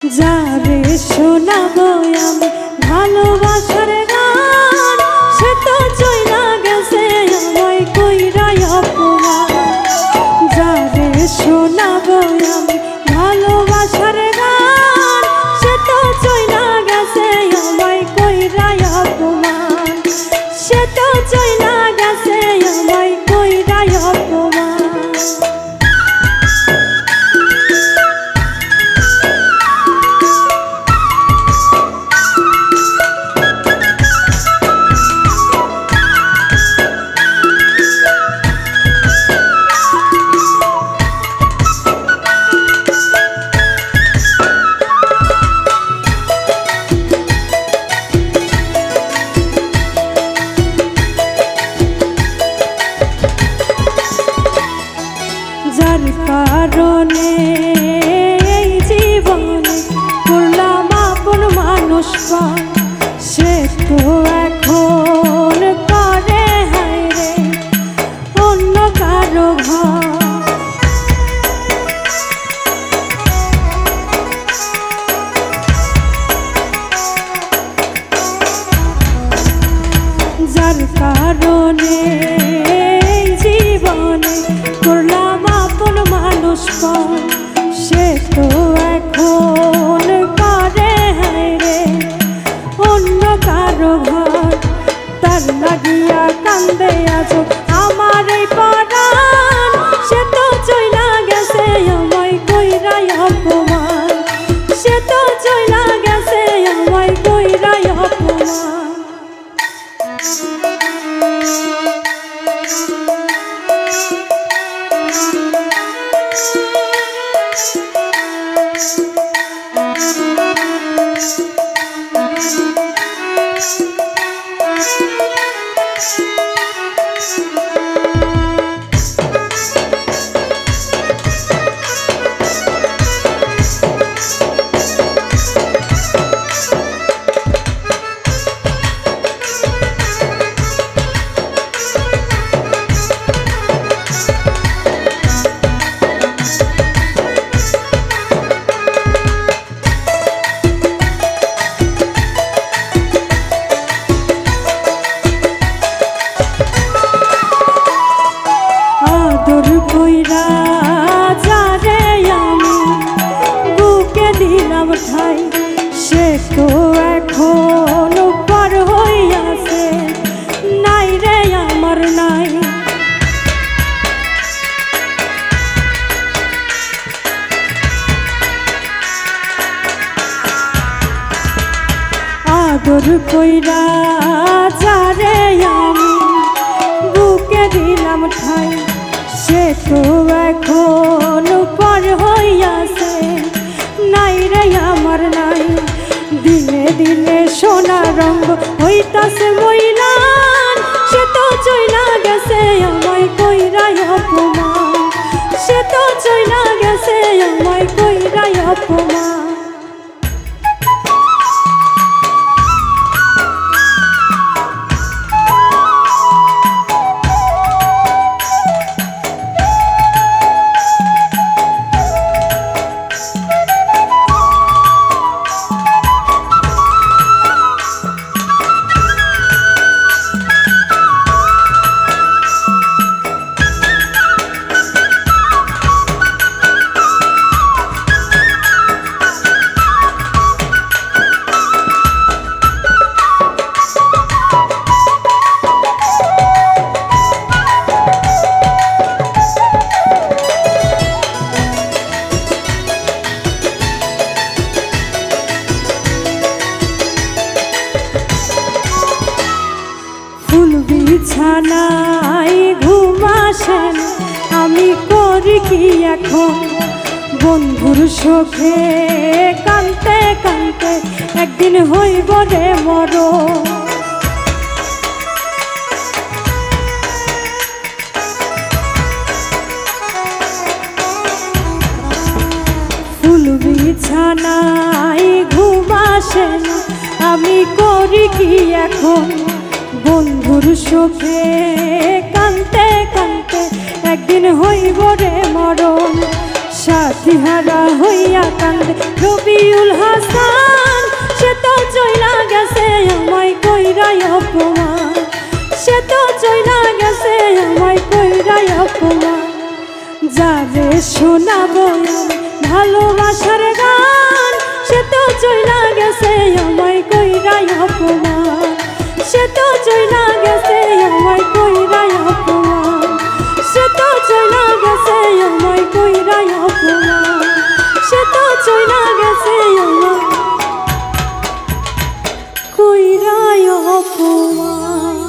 যারে শোনাবো আমি ভালোবাসার গান, সে তো চইলা গেছে আমায় কইরা অপমান। যারে শোনাবো আমি ভালোবাসার গান, সে তো চইলা গেছে আমায় কইরা অপমান। সে তো চইলা গেছে আমায় কইরা অপমান। যার কারণে এই জীবনে করলাম আপন মানুষ পান, সে তো এখন করে হায় রে অন্য কারো ঘর। যার কারণে এই জীবনে করলাম আপন মানুষ পান, সে তো এখন করে হায় রে অন্য কারো ঘর। তার লাগিয়া কান্দে আজ আমার এই পরাণ, সে তো চইলা গেছে আমায় কইরা অপমান। সে তো চইলা গেছে আমায় কইরা অপমান। কইরা যারে আমি বুকে দিলাম ঠাই, সে তো এখন পার হইয়াছে নাই রে আমার নাই। আদর কইরা যারে আমি বুকে দিলাম ঠাই, সে তো এখন পার হইয়াছে নাই রে আমার নাই। দিনে দিনে সোনা রঙ হইতাছে মইলান, সে তো চইলা গেছে আমায় কইরা অপমান। সে তো চইলা গেছে আমায় কইরা অপমান। ফুল বিছানায় ঘুম আসে না, আমি করি কি এখন বন্ধুর শোকে কানতে কানতে একদিন হইব রে মরণ। ফুল বিছানায় ঘুম আসে না, আমি করি কি এখন বন্ধুর শোকে কানতে কানতে একদিন হইব রে মরণ। সাথীহারা হইয়া কান্দে রবিউল হাসান, সে তো চইলা গেছে আমায় কইরাই অপমান, সে তো চইলা গেছে আমায় কইরাই অপমান। যারে শোনাবো ভালোবাসার গান, সে তো চইলা গেছে আমায় কইরাই অপমান, সে তো চইলা গেছে আমায় কইরাই অপমান, সে তো চইলা গেছে আমায় কইরাই অপমান, সে তো চইলা গেছে আমায় কইরাই অপমান।